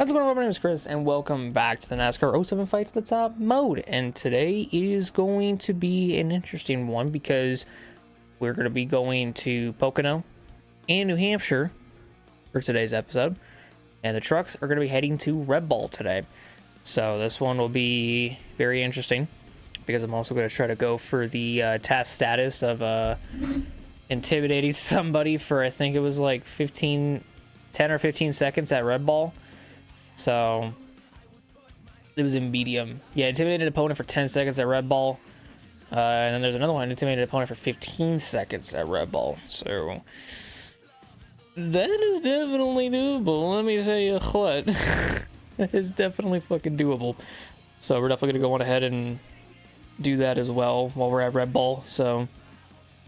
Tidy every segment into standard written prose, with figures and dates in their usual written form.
How's it going, everyone? My name is Chris, and welcome back to the NASCAR 07 Fight to the Top mode. And today is going to be an interesting one because we're going to be going to Pocono and New Hampshire for today's episode. And the trucks are going to be heading to Red Bull today. So this one will be very interesting because I'm also going to try to go for the task status of intimidating somebody for, I think it was like 10 or 15 seconds at Red Bull. So it was in medium. Yeah, intimidated opponent for 10 seconds at Red Bull. And then there's another one, intimidated opponent for 15 seconds at Red Bull. So that is definitely doable. Let me tell you what. That is definitely fucking doable. So we're definitely going to go on ahead and do that as well while we're at Red Bull. So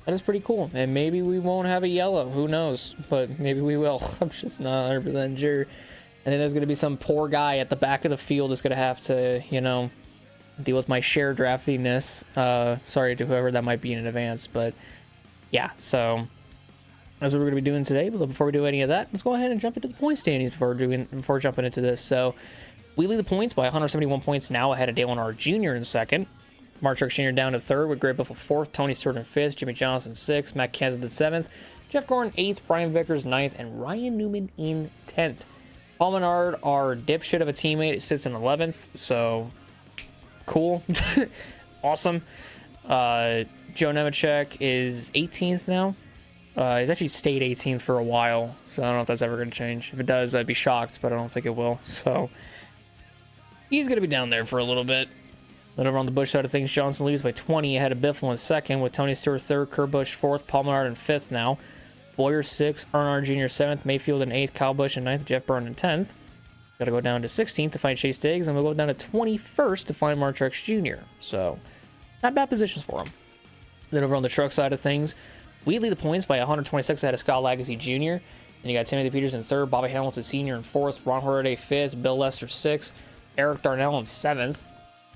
that is pretty cool. And maybe we won't have a yellow. Who knows? But maybe we will. I'm just not 100% sure. And then there's going to be some poor guy at the back of the field that's going to have to, you know, deal with my share draftiness. Sorry to whoever that might be in advance. But yeah, so that's what we're going to be doing today. But before we do any of that, let's go ahead and jump into the point standings before jumping into this. So we lead the points by 171 points now, ahead of Dale Earnhardt Jr. in second. Mark Truex Jr. down to third with Gray Biffle fourth, Tony Stewart in fifth, Jimmy Johnson sixth, Matt Kenseth in seventh, Jeff Gordon eighth, Brian Vickers ninth, and Ryan Newman in 10th. Paul Menard, our dipshit of a teammate, sits in 11th, so cool. Awesome. Joe Nemechek is 18th now. He's actually stayed 18th for a while, so I don't know if that's ever going to change. If it does, I'd be shocked, but I don't think it will. So he's going to be down there for a little bit. Then over on the Busch side of things, Johnson leads by 20 ahead of Biffle in second, with Tony Stewart third, Kurt Busch fourth, Paul Menard in fifth now. Boyer 6th, Earnhardt Jr. 7th, Mayfield in 8th, Kyle Busch in 9th, Jeff Burton in 10th. Got to go down to 16th to find Chase Diggs, and we'll go down to 21st to find Mark Truex Jr. So, not bad positions for him. Then over on the truck side of things, we lead the points by 126 ahead of Scott Lagasse Jr. And you got Timothy Peters in 3rd, Bobby Hamilton Sr. in 4th, Ron Hornaday 5th, Bill Lester 6th, Eric Darnell in 7th,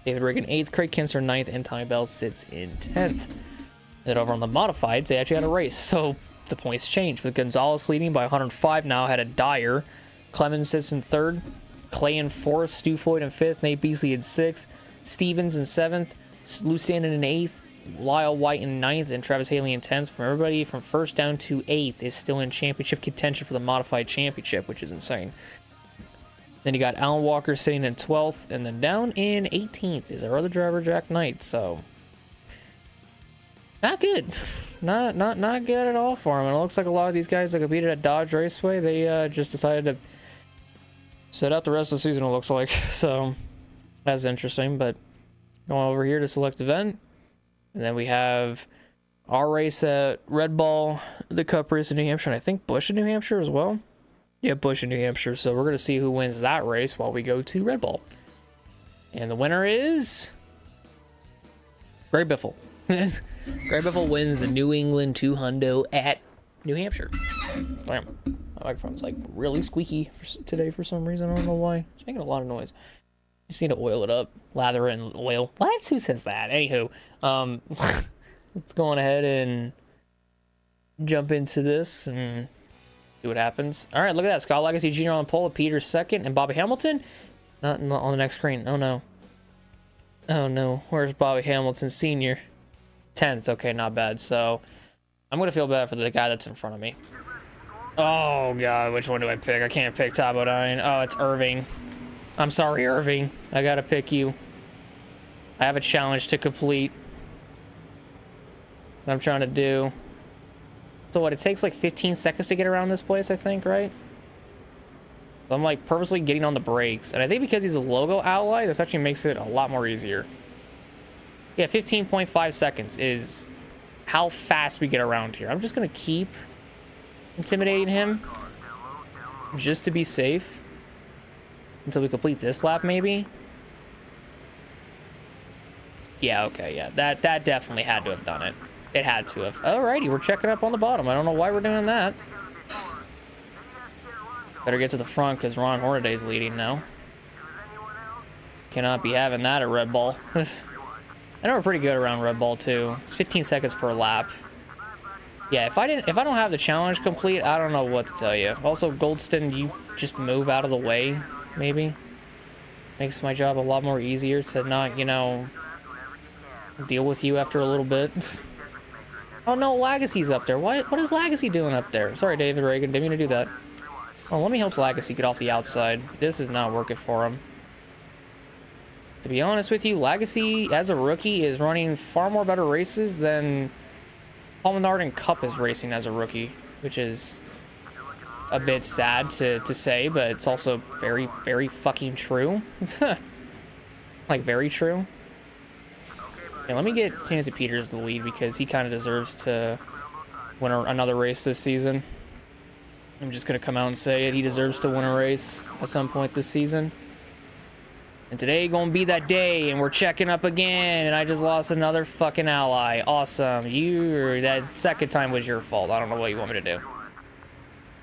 David Riggin 8th, Craig Kinser 9th, and Tommy Bell sits in 10th. Then over on the modifieds, they actually had a race, so the points change, with Gonzalez leading by 105 now ahead of Dyer. Clemens sits in 3rd, Clay in 4th, Stu Floyd in 5th, Nate Beasley in 6th, Stevens in 7th, Lou Standen in 8th, Lyle White in 9th, and Travis Haley in 10th. From everybody from 1st down to 8th is still in championship contention for the modified championship, which is insane. Then you got Alan Walker sitting in 12th, and then down in 18th is our other driver, Jack Knight. So not good. Not good at all for him. And it looks like a lot of these guys that competed at Dodge Raceway, they just decided to sit out the rest of the season, it looks like. So that's interesting. But going over here to select event, and then we have our race at Red Bull, the Cup race in New Hampshire, and I think Busch in New Hampshire as well. Yeah, Busch in New Hampshire. So we're going to see who wins that race while we go to Red Bull. And the winner is Gray Biffle. Gray Biffle wins the New England 200 at New Hampshire. Damn. My microphone's like really squeaky today for some reason. I don't know why. It's making a lot of noise. Just need to oil it up. Lather it in oil. What? Who says that? Anywho, let's go on ahead and jump into this and see what happens. All right, look at that. Scott Lagasse Jr. on pole, Peters second, and Bobby Hamilton not on the next screen. Oh no. Oh no. Where's Bobby Hamilton Sr.? 10th. Okay, not bad. So I'm gonna feel bad for the guy that's in front of me. Oh god, which one do I pick? I can't pick Top Bodine. Oh, it's Irving. I'm sorry, Irving. I gotta pick you. I have a challenge to complete. What I'm trying to do. So what, it takes like 15 seconds to get around this place, I think, right? So I'm like purposely getting on the brakes. And I think because he's a logo ally, this actually makes it a lot more easier. Yeah, 15.5 seconds is how fast we get around here. I'm just going to keep intimidating him just to be safe until we complete this lap, maybe. Yeah, okay, yeah. That definitely had to have done it. It had to have. Alrighty, we're checking up on the bottom. I don't know why we're doing that. Better get to the front because Ron Hornaday's leading now. Cannot be having that at Red Bull. I know we're pretty good around Red Bull too. 15 seconds per lap. Yeah, if I don't have the challenge complete, I don't know what to tell you. Also, Goldston, you just move out of the way. maybe. Makes my job a lot more easier to not, you know, deal with you after a little bit. Oh no, Legacy's up there. What is Legacy doing up there? Sorry, David Reagan, didn't mean to do that. Oh, let me help Legacy get off the outside. This is not working for him. To be honest with you, Legacy, as a rookie, is running far more better races than Paul Menard and Cup is racing as a rookie, which is a bit sad to say, but it's also very, very fucking true. Like, very true. Yeah, let me get Timothy Peters the lead because he kind of deserves to win another race this season. I'm just going to come out and say it. He deserves to win a race at some point this season. And today gonna be that day, and we're checking up again, and I just lost another fucking ally. Awesome. That second time was your fault. I don't know what you want me to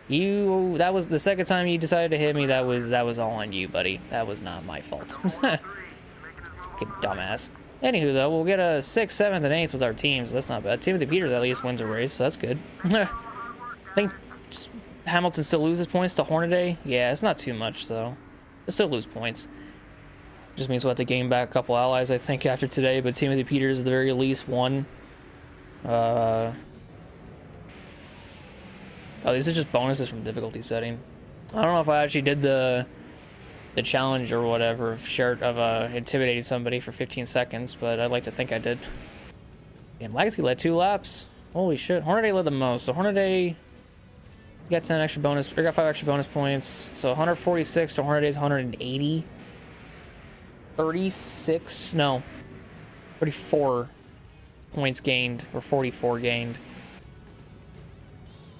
do. That was the second time you decided to hit me. That was all on you, buddy. That was not my fault. Fucking dumbass. Anywho, though, we'll get a 6th, 7th, and 8th with our teams. That's not bad. Timothy Peters at least wins a race, so that's good. I think Hamilton still loses points to Hornaday. Yeah, it's not too much, though. They'll still lose points. Just means we'll have to gain back a couple allies, I think, after today, but Timothy Peters at the very least won. Oh, these are just bonuses from difficulty setting. I don't know if I actually did the challenge or whatever of intimidating somebody for 15 seconds, but I'd like to think I did. Damn, Legacy led 2 laps. Holy shit. Hornaday led the most, so Hornaday got 10 extra bonus, or got 5 extra bonus points. So 146 to Hornaday's 180. 34 points gained, or 44 gained.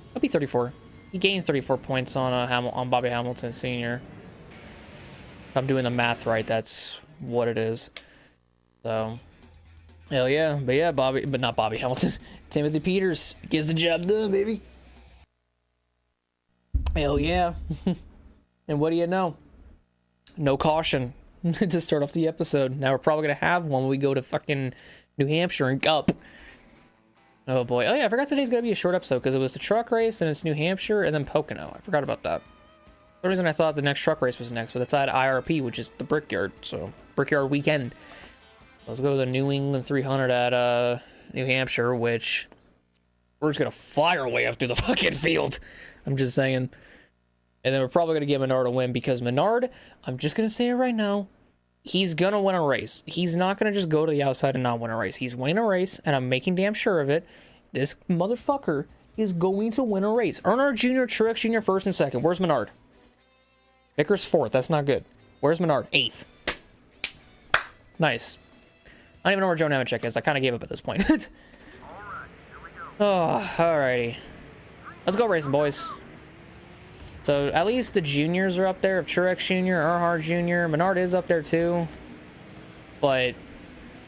That'll be 34. He gained 34 points on Bobby Hamilton Sr. If I'm doing the math right, that's what it is. So, hell yeah. But yeah, not Bobby Hamilton. Timothy Peters gets the job done, baby. Hell yeah. And what do you know? No caution. To start off the episode. Now we're probably gonna have one when we go to fucking New Hampshire and Cup. Oh boy. Oh yeah, I forgot today's gonna be a short episode because it was the truck race and it's New Hampshire and then Pocono. I forgot about that. For some reason I thought the next truck race was next, but it's at IRP, which is the Brickyard. So Brickyard weekend. Let's go to the New England 300 at New Hampshire, which we're just gonna fly our way up through the fucking field. I'm just saying. And then we're probably going to get Menard a win because Menard, I'm just going to say it right now, he's going to win a race. He's not going to just go to the outside and not win a race. He's winning a race, and I'm making damn sure of it. This motherfucker is going to win a race. Earnhardt Jr., Truex Jr. 1st and 2nd. Where's Menard? Vickers 4th. That's not good. Where's Menard? 8th. Nice. I don't even know where Joe Nemechek is. I kind of gave up at this point. Oh, alrighty. Let's go racing, boys. So at least the juniors are up there. Truex Jr., Earnhardt Jr., Menard is up there too. But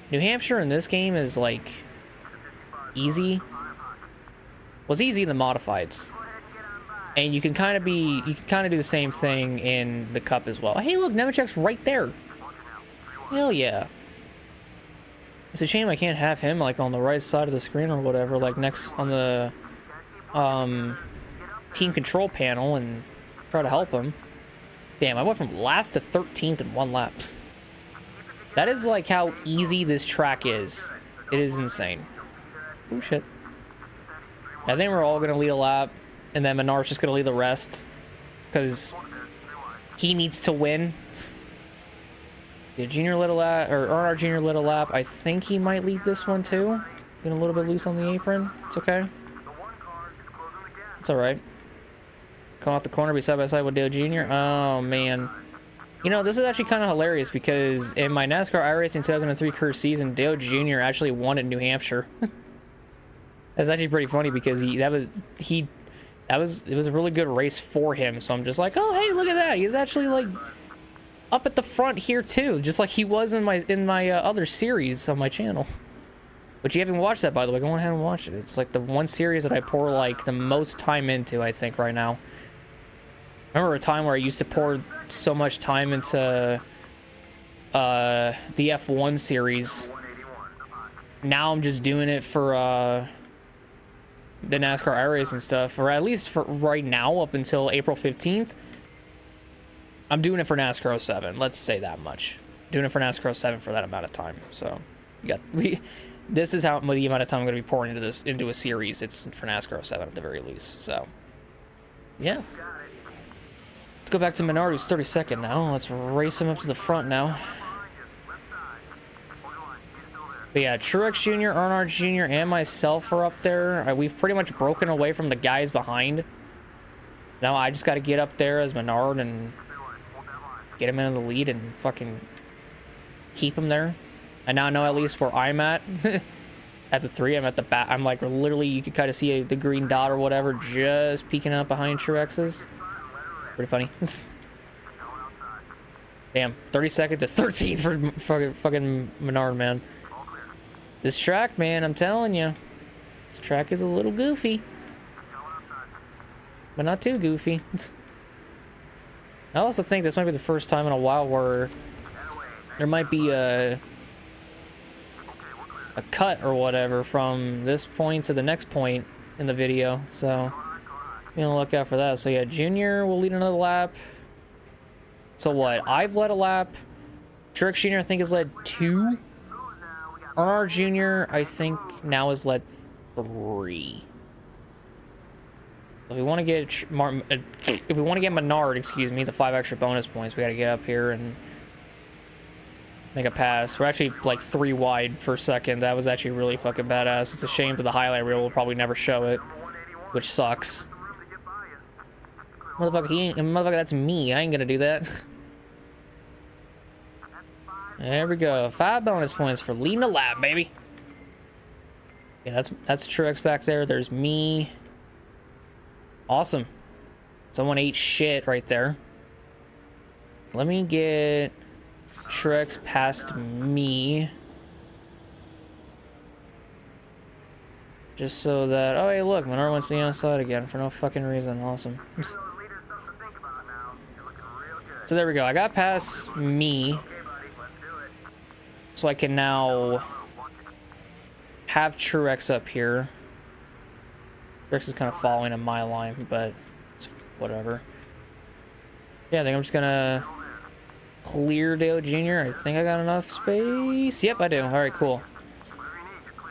New Hampshire in this game is like easy. Well, it's easy in the modifieds. And you can kind of do the same thing in the Cup as well. Hey, look, Nemechek's right there. Hell yeah. It's a shame I can't have him like on the right side of the screen or whatever, like next on the team control panel and try to help him. Damn, I went from last to 13th in 1 lap. That is like how easy this track is. It is insane. Oh shit. I think we're all gonna lead a lap, and then Menard's just gonna lead the rest because he needs to win. Yeah, Junior led a lap, or Earnhardt Jr. led a lap. I think he might lead this one too. Getting a little bit loose on the apron. It's okay. It's all right. Come out the corner, be side by side with Dale Jr. Oh man, you know this is actually kind of hilarious because in my NASCAR iRacing 2003 career season, Dale Jr. actually won at New Hampshire. That's actually pretty funny because it was a really good race for him. So I'm just like, oh hey, look at that. He's actually like up at the front here too, just like he was in my other series on my channel. But you haven't watched that, by the way. Go ahead and watch it. It's like the one series that I pour like the most time into, I think, right now. I remember a time where I used to pour so much time into the F1 series. Now I'm just doing it for the NASCAR iRacing stuff, or at least for right now up until April 15th. I'm doing it for NASCAR 07. Let's say that much. Doing it for NASCAR 07 for that amount of time. So, this is how the amount of time I'm going to be pouring into a series. It's for NASCAR 07 at the very least. So, yeah. Let's go back to Menard, who's 32nd now. Let's race him up to the front now. But yeah, Truex Jr., Earnhardt Jr., and myself are up there. We've pretty much broken away from the guys behind. Now I just got to get up there as Menard and get him into the lead and fucking keep him there. I now know at least where I'm at. At the 3, I'm at the back. I'm like literally, you could kind of see the green dot or whatever just peeking out behind Truex's. Pretty funny. Damn, 32nd to 13th for fucking Menard, man. This track, man, I'm telling you. This track is a little goofy. But not too goofy. I also think this might be the first time in a while where there might be a cut or whatever from this point to the next point in the video. So, be on the lookout for that. So yeah, Junior will lead another lap. So what? I've led a lap. Truex Jr. I think has led 2. Earnhardt Jr. I think now has led 3. If we want to get Menard, excuse me, the 5 extra bonus points, we got to get up here and make a pass. We're actually like 3 wide for second. That was actually really fucking badass. It's a shame that the highlight reel will probably never show it, which sucks. Motherfucker, that's me. I ain't gonna do that. There we go. 5 bonus points for leading the lap, baby. Yeah, that's Truex back there. There's me. Awesome. Someone ate shit right there. Let me get Truex past me. Just so that... Oh, hey, look. Menard went to the outside again for no fucking reason. Awesome. So there we go. I got past me. So I can now have Truex up here. Truex is kind of following in my line, but it's whatever. Yeah, I think I'm just gonna clear Dale Jr. I think I got enough space. Yep, I do. All right, cool.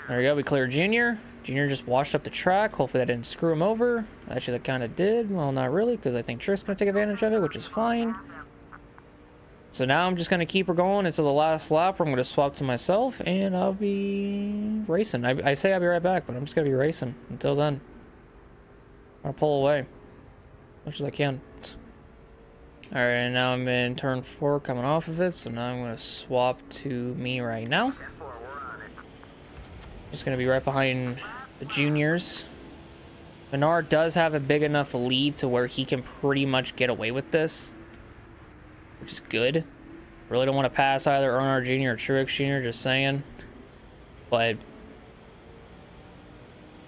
There we go. We cleared Jr. Jr. just washed up the track. Hopefully that didn't screw him over. Actually, that kind of did. Well, not really, because I think Truex gonna take advantage of it, which is fine. So now I'm just going to keep her going until the last lap where I'm going to swap to myself and I'll be racing. I say I'll be right back, but I'm just going to be racing until then. I'm going to pull away as much as I can. Alright, and now I'm in turn 4 coming off of it, so now I'm going to swap to me right now. Just going to be right behind the juniors. Menard does have a big enough lead to where he can pretty much get away with this, which is good. Really don't want to pass either Earnhardt Jr. or Truex Jr., just saying. But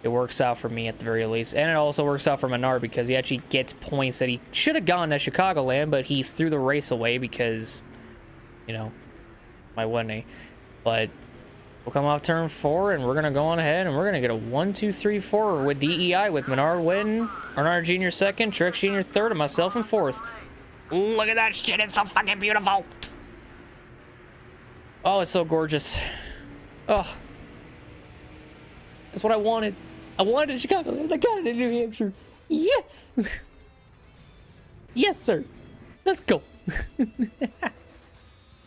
it works out for me at the very least. And it also works out for Menard because he actually gets points that he should have gone at Chicagoland, but he threw the race away because, you know, why wouldn't he? But we'll come off turn 4 and we're going to go on ahead and we're going to get a 1, 2, 3, 4 with DEI with Menard winning, Earnhardt Jr. 2nd, Truex Jr. 3rd, and myself in 4th. Look at that shit, it's so fucking beautiful. Oh, it's so gorgeous. Oh. That's what I wanted. I wanted it in Chicago, and I got it in New Hampshire. Yes! Yes, sir. Let's go.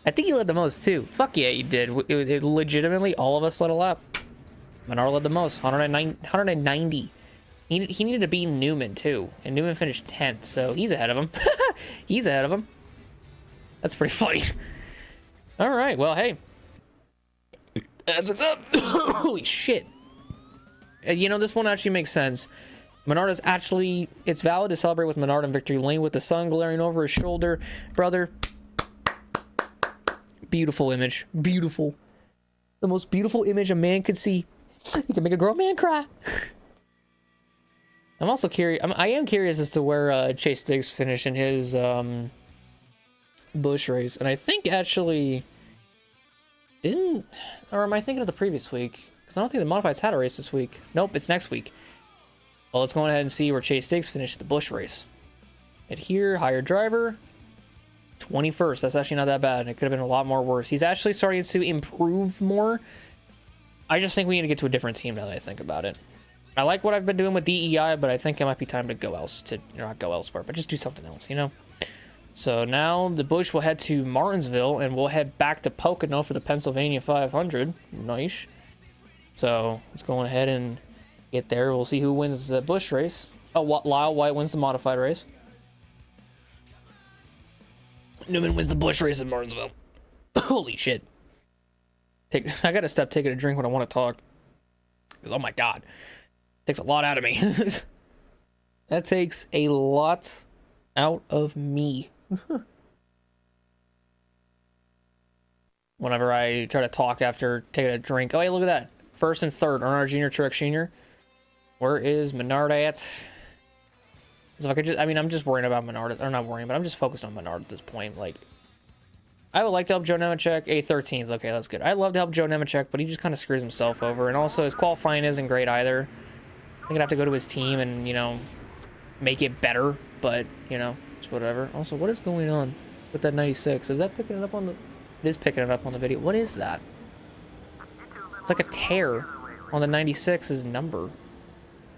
I think he led the most, too. Fuck yeah, he did. It legitimately, all of us led a lap. Menard led the most, 190. He needed to beat Newman, too. And Newman finished 10th, so he's ahead of him. He's ahead of him. That's pretty funny. All right, well, hey. Holy shit. You know, this one actually makes sense. Menard is actually... It's valid to celebrate with Menard in victory lane with the sun glaring over his shoulder. Brother. Beautiful image. Beautiful. The most beautiful image a man could see. You can make a grown man cry. I'm also curious. I am curious as to where Chase Diggs finished in his Busch race, and I think actually didn't. Or am I thinking of the previous week? Because I don't think the Modifieds had a race this week. Nope, it's next week. Well, let's go ahead and see where Chase Diggs finished the Busch race. Hit here, hire driver. 21st. That's actually not that bad. It could have been a lot more worse. He's actually starting to improve more. I just think we need to get to a different team now that I think about it. I like what I've been doing with DEI, but I think it might be time to go not go elsewhere, but just do something else, you know? So now the Bush will head to Martinsville, and we'll head back to Pocono for the Pennsylvania 500. Nice. So let's go ahead and get there. We'll see who wins the Bush race. Oh, Lyle White wins the modified race. Newman wins the Bush race in Martinsville. Holy shit. I gotta stop taking a drink when I want to talk. Because, oh my god. It takes a lot out of me. That takes a lot out of me. Whenever I try to talk after taking a drink. Oh, hey, look at that. First and third, Earnhardt Jr., Truex Jr. Where is Menard at? So if I could just, I mean, I'm just worrying about Menard, or not worrying, but I'm just focused on Menard at this point. Like, I would like to help Joe Nemechek. 13th. Okay, that's good. I'd love to help Joe Nemechek, but he just kind of screws himself over. And also, his qualifying isn't great either. I'm gonna have to go to his team and, you know, make it better. But, you know, it's whatever. Also, what is going on with that 96? Is that picking it up on the... It is picking it up on the video. What is that? It's like a tear on the 96's number.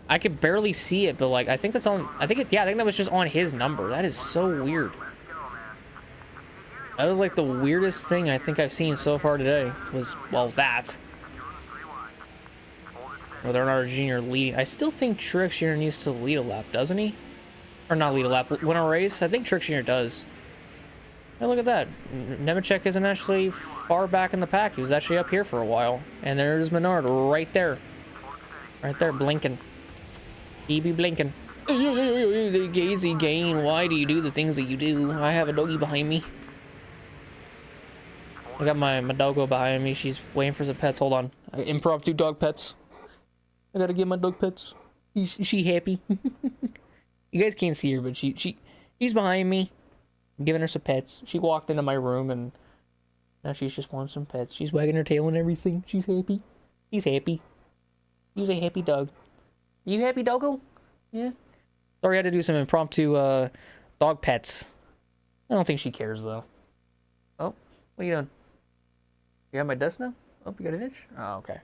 I could barely see it, but, like, I think that's on... I think that was just on his number. That is so weird. That was, like, the weirdest thing I think I've seen so far today. Was, well, that. With Earnhardt Jr. leading. I still think Truex Jr. needs to lead a lap, doesn't he? Or not lead a lap, win a race? I think Truex Jr. does. Hey, look at that. Nemechek isn't actually far back in the pack. He was actually up here for a while. And there's Menard right there. Right there, blinking. He be blinking. Gazy Gain, why do you do the things that you do? I have a doggy behind me. I got my doggo behind me. She's waiting for some pets. Hold on. Impromptu dog pets. I gotta get my dog pets. She happy. You guys can't see her, but she's behind me. I'm giving her some pets. She walked into my room and now she's just wanting some pets. She's wagging her tail and everything. She's happy. She's happy. She's a happy dog. You happy, doggo? Yeah. Sorry, I had to do some impromptu dog pets. I don't think she cares though. Oh, what are you doing? You have my desk now? Oh, you got an itch? Oh, okay.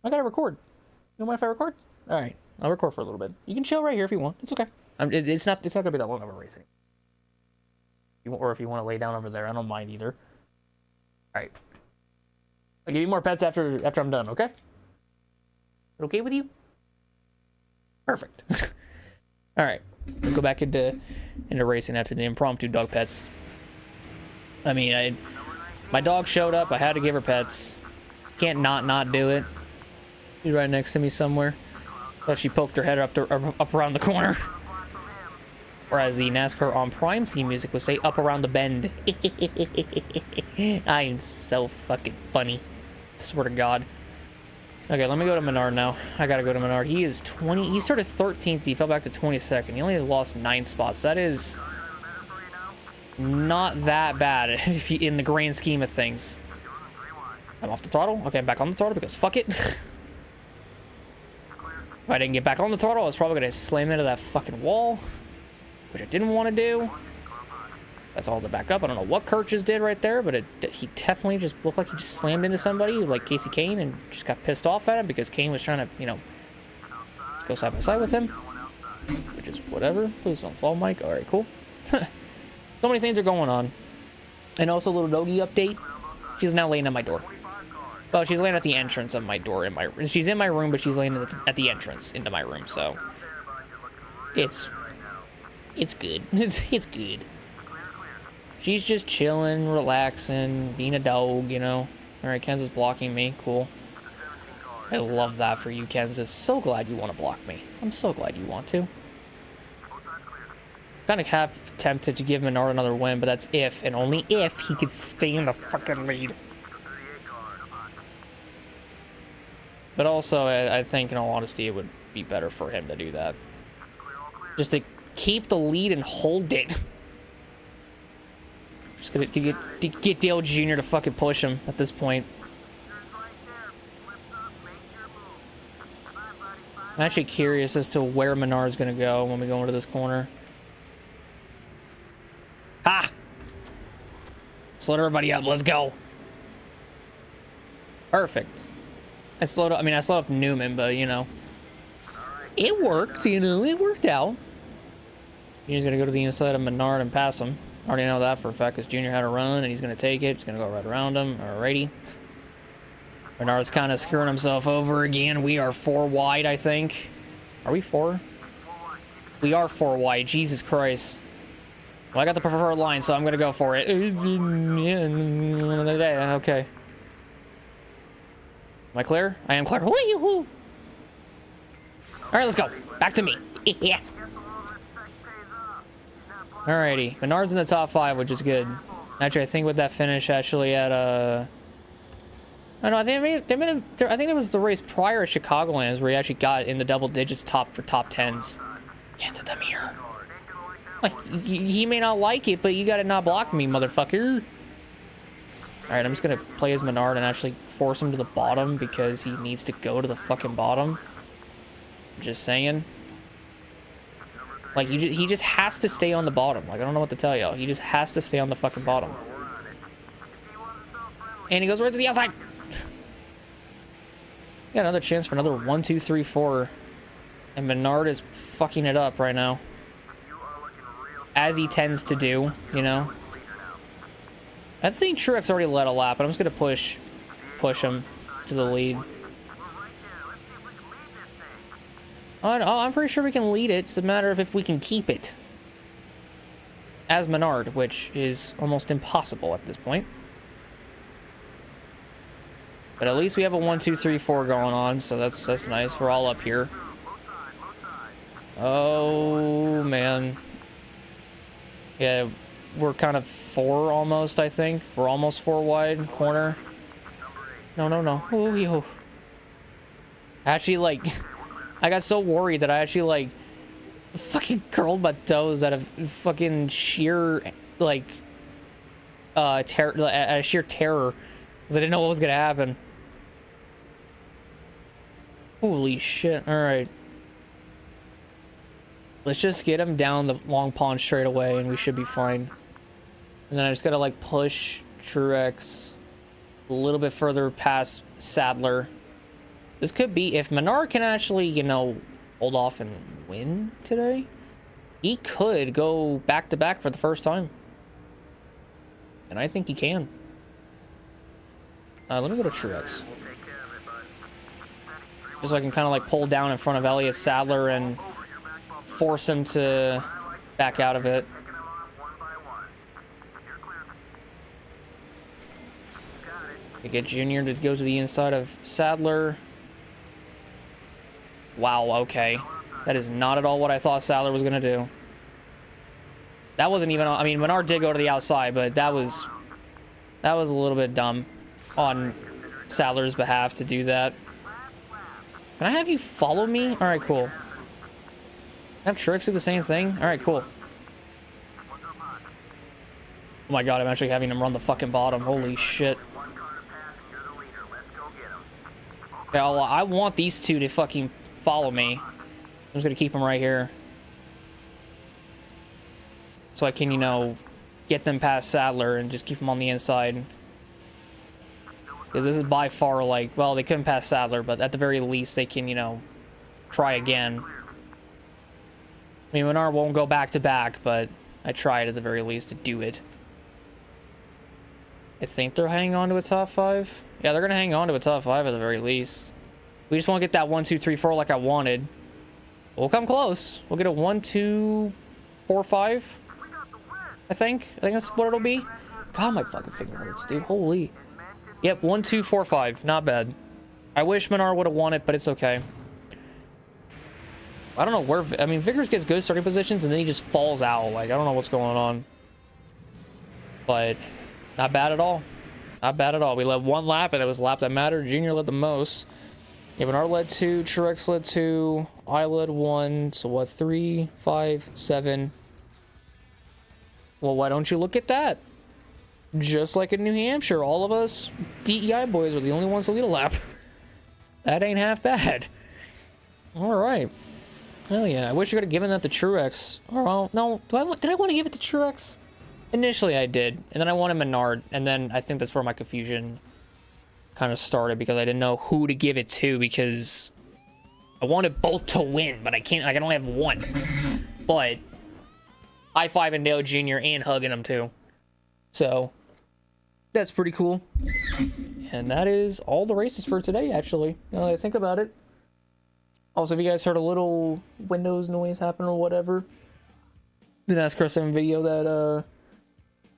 I gotta record. You don't mind if I record? All right, I'll record for a little bit. You can chill right here if you want. It's okay. It's not gonna be that long of a racing. Or if you want to lay down over there, I don't mind either. All right. I'll give you more pets after I'm done. Okay? Okay with you? Perfect. All right. Let's go back into racing after the impromptu dog pets. I mean, my dog showed up. I had to give her pets. Can't not do it. She's right next to me somewhere. Thought she poked her head up around the corner. Or as the NASCAR on Prime theme music would say, up around the bend. I am so fucking funny. Swear to God. Okay, let me go to Menard now. I gotta go to Menard. He is 20. He started 13th. He fell back to 22nd. He only lost 9 spots. That is not that bad if you, in the grand scheme of things. I'm off the throttle. Okay, I'm back on the throttle because fuck it. If I didn't get back on the throttle, I was probably gonna slam into that fucking wall, which I didn't want to do. That's all to back up. I don't know what Kurt just did right there, but he definitely just looked like he just slammed into somebody, like Casey Kane, and just got pissed off at him because Kane was trying to, you know, go side by side with him, which is whatever. Please don't fall, Mike. All right, cool. So many things are going on. And also a little doggy update. She's now laying at my door. Well, she's laying at the entrance of my door. She's in my room, but she's laying at the entrance into my room. So it's good. It's good. She's just chilling, relaxing, being a dog, you know. All right, Kansas blocking me. Cool. I love that for you, Kansas. So glad you want to block me. I'm so glad you want to. Kind of half tempted to give Menard another win, but that's if and only if he could stay in the fucking lead. But also, I think, in all honesty, it would be better for him to do that. Just to keep the lead and hold it. Just gonna get Dale Jr. to fucking push him at this point. I'm actually curious as to where Menard's gonna go when we go into this corner. Ah! Slowed everybody up. Let's go. Perfect. I slowed up. I mean, I slowed up Newman, but you know, it worked. You know, it worked out. Junior's gonna go to the inside of Menard and pass him. Already know that for a fact, because Junior had a run, and he's gonna take it. He's gonna go right around him. Alrighty. Menard's kind of screwing himself over again. We are 4 wide, I think. Are we 4? We are 4 wide. Jesus Christ. Well, I got the preferred line, so I'm gonna go for it. Okay. Am I clear? I am clear. All right, let's go. Back to me. Yeah. Alrighty. Menard's in the top 5, which is good. Actually, I think with that finish, actually at I don't know. I think there was the race prior at Chicagolands where he actually got in the double digits for top 10s. Cancel them here. Like, he may not like it, but you gotta not block me, motherfucker. Alright, I'm just gonna play as Menard and actually force him to the bottom because he needs to go to the fucking bottom. Just saying. Like, he just has to stay on the bottom. Like, I don't know what to tell y'all. He just has to stay on the fucking bottom. And he goes right to the outside. Got another chance for another 1, 2, 3, 4. And Menard is fucking it up right now. As he tends to do, you know. I think Truex already led a lap, but I'm just gonna push him to the lead. Oh, I'm pretty sure we can lead it. It's a matter of if we can keep it. As Menard, which is almost impossible at this point. But at least we have a 1, 2, 3, 4 going on, so that's nice. We're all up here. Oh, man. Yeah, we're kind of 4 almost, I think. We're almost 4 wide. Corner. No. Ooh, yo. Actually, like, I got so worried that I actually, like, fucking curled my toes out of fucking sheer, like, sheer terror. Because I didn't know what was going to happen. Holy shit. Alright. Let's just get him down the long pond straight away and we should be fine. And then I just gotta like push Truex a little bit further past Sadler. This could be, if Menard can actually, you know, hold off and win today, he could go back to back for the first time. And I think he can. Let me go to Truex. Just so I can kind of like pull down in front of Elliott Sadler and force him to back out of it. We get Junior to go to the inside of Sadler. Wow, okay. That is not at all what I thought Sadler was going to do. That wasn't even... I mean, Menard did go to the outside, but that was a little bit dumb on Sadler's behalf to do that. Can I have you follow me? All right, cool. Have Truex do the same thing? All right, cool. Oh my god, I'm actually having him run the fucking bottom. Holy shit. Okay, I want these two to fucking follow me. I'm just gonna keep them right here. So I can, you know, get them past Sadler and just keep them on the inside. Because this is by far, like, well, they couldn't pass Sadler, but at the very least, they can, you know, try again. I mean, Menard won't go back to back, but I tried at the very least to do it. I think they're hanging on to a top 5. Yeah, they're going to hang on to a top 5 at the very least. We just want to get that 1, 2, 3, 4 like I wanted. We'll come close. We'll get a 1, 2, 4, 5. I think that's what it'll be. God, my fucking finger hurts, dude. Holy. Yep, 1, 2, 4, 5. Not bad. I wish Menard would have won it, but it's okay. I don't know where... I mean, Vickers gets good starting positions, and then he just falls out. Like, I don't know what's going on. But not bad at all. Not bad at all. We led 1 lap, and it was the lap that mattered. Junior led the most. Yeah, Menard led 2. Truex led 2. I led 1. So what? 3, 5, 7. Well, why don't you look at that? Just like in New Hampshire, all of us DEI boys are the only ones to lead a lap. That ain't half bad. All right. Hell yeah. I wish you could have given that to Truex. Oh, no. Did I want to give it to Truex? Initially I did, and then I wanted Menard, and then I think that's where my confusion kind of started, because I didn't know who to give it to, because I wanted both to win, but I can only have one. But high five and Dale Jr. and hugging him too. So that's pretty cool. And that is all the races for today, actually. Now that I think about it. Also, if you guys heard a little Windows noise happen or whatever, the NASCAR 7 video that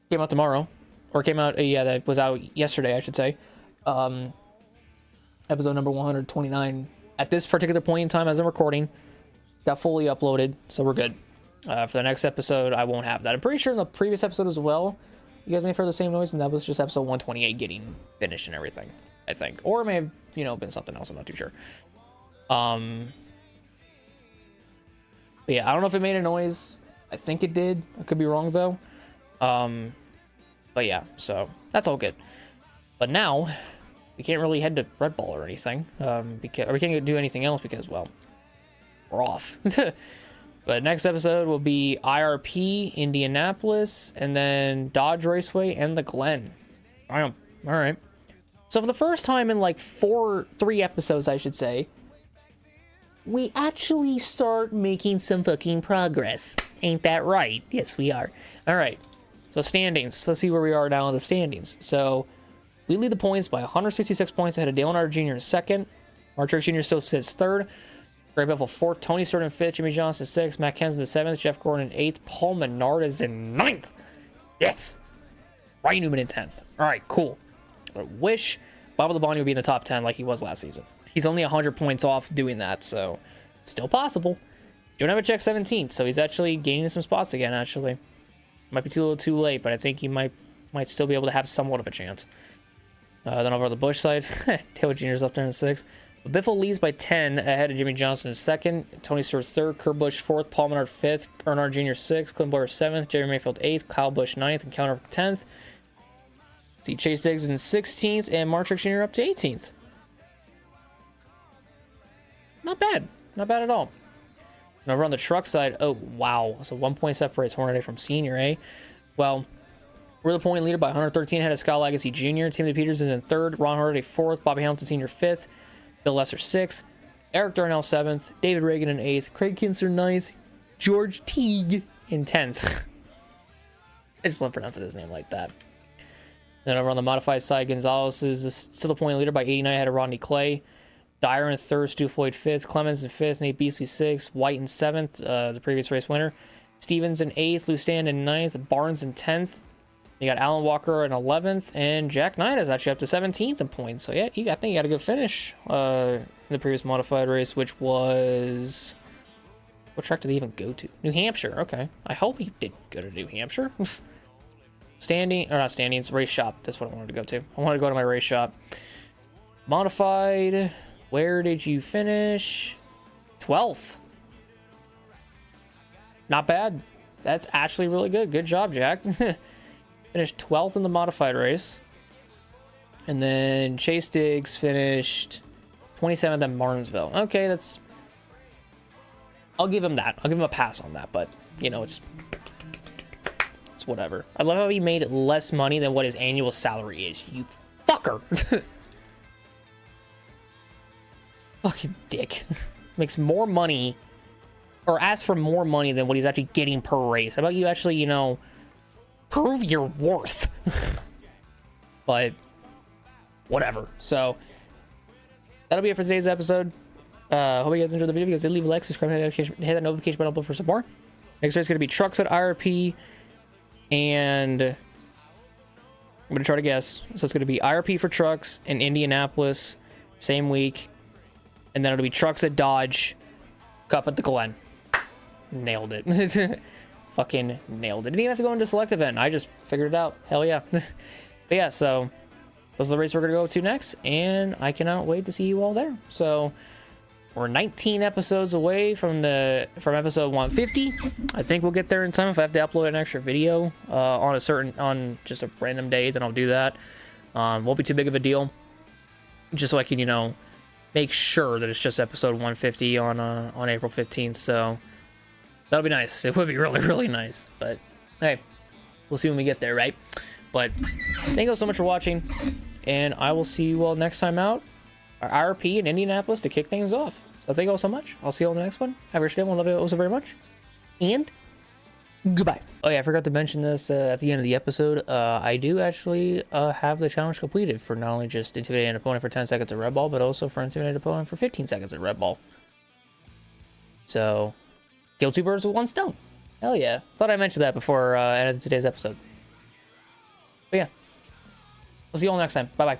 came out tomorrow, or came out, that was out yesterday, I should say. Episode number 129. At this particular point in time, as I'm recording, got fully uploaded, so we're good. For the next episode, I won't have that. I'm pretty sure in the previous episode as well, you guys may have heard the same noise, and that was just episode 128 getting finished and everything, I think. Or it may have, been something else, I'm not too sure. But yeah, I don't know if it made a noise. I think it did. I could be wrong, though. But yeah, so that's all good. But now, we can't really head to Red Bull or anything, because we can't do anything else because, well, we're off. But next episode will be IRP, Indianapolis, and then Dodge Raceway and the Glen. All right. So for the first time in like 3 episodes, I should say, we actually start making some fucking progress. Ain't that right? Yes, we are. All right. So standings. Let's see where we are now in the standings. So we lead the points by 166 points ahead of Dale Menard Jr. in second. Mark Truex Jr. still sits third. Greg Biffle fourth. Tony Stewart in fifth. Jimmy Johnson sixth. Matt Kenseth in seventh. Jeff Gordon in eighth. Paul Menard is in ninth. Yes. Ryan Newman in 10th. All right, cool. I wish Bob Labonte would be in the top 10 like he was last season. He's only 100 points off doing that, so still possible. Joe Nemechek 17th, so he's actually gaining some spots again, actually. Might be a little too late, but I think he might still be able to have somewhat of a chance. Then over on the Busch side, Taylor Jr.'s up there in 6th. But Biffle leads by 10 ahead of Jimmy Johnson in 2nd. Tony Stewart 3rd. Kurt Busch 4th. Paul Menard 5th. Earnhardt Jr. 6th. Clint Bowyer 7th. Jerry Mayfield 8th. Kyle Busch 9th. And Counter 10th. See Chase Diggs in 16th. And Mark Truex Jr. up to 18th. Not bad. Not bad at all. And over on the truck side, oh, wow. So 1 point separates Hornaday from Senior, eh? Well, we're the point leader by 113 ahead of Scott Legacy Jr. Timothy Peters is in 3rd. Ron Hornaday 4th. Bobby Hamilton Sr. 5th. Bill Lesser 6th. Eric Darnell 7th. David Reagan in 8th. Craig Kinser 9th. George Teague in 10th. I just love pronouncing his name like that. Then over on the modified side, Gonzalez is still the point leader by 89 ahead of Rodney Clay. Dyer in 3rd. Stu Floyd 5th. Clemens in 5th. Nate Beasley 6th. White in 7th. The previous race winner. Stevens in 8th. Lou Stand in 9th. Barnes in 10th. You got Alan Walker in 11th, and Jack Knight is actually up to 17th in points. So, yeah, I think he got a good finish in the previous modified race, which was... What track did he even go to? New Hampshire, okay. I hope he did go to New Hampshire. Not standings, race shop. That's what I wanted to go to. I wanted to go to my race shop. Modified, where did you finish? 12th. Not bad. That's actually really good. Good job, Jack. Finished 12th in the modified race. And then Chase Diggs finished 27th at Martinsville. Okay, that's... I'll give him that. I'll give him a pass on that, but, it's whatever. I love how he made less money than what his annual salary is. You fucker. Fucking dick. Makes more money, or asks for more money than what he's actually getting per race. How about you actually, prove your worth? But whatever. So that'll be it for today's episode. Hope you guys enjoyed the video. If you guys did, leave a like, subscribe, hit that notification button below for some more. Next race is going to be trucks at IRP, and I'm going to try to guess. So it's going to be IRP for trucks in Indianapolis same week, and then it'll be trucks at Dodge, Cup at the Glen. Nailed it. Fucking nailed it. Didn't even have to go into select event. I just figured it out. Hell yeah. But yeah, so this is the race we're going to go to next, and I cannot wait to see you all there. So we're 19 episodes away from episode 150. I think we'll get there in time. If I have to upload an extra video on just a random day, then I'll do that. Won't be too big of a deal. Just so I can, make sure that it's just episode 150 on April 15th. So that'll be nice. It would be really, really nice. But hey, We'll see when we get there, right? But thank you all so much for watching, and I will see you all next time out. Our RP in Indianapolis to kick things off. So thank you all so much. I'll see you all in the next one. Have a great day. I love you all so very much. And goodbye. Oh yeah, I forgot to mention this at the end of the episode. I do actually have the challenge completed for not only just intimidating an opponent for 10 seconds at Red Ball, but also for intimidating an opponent for 15 seconds at Red Ball. So, kill 2 birds with 1 stone. Hell yeah. Thought I mentioned that before I ended today's episode. But yeah. We'll see you all next time. Bye-bye.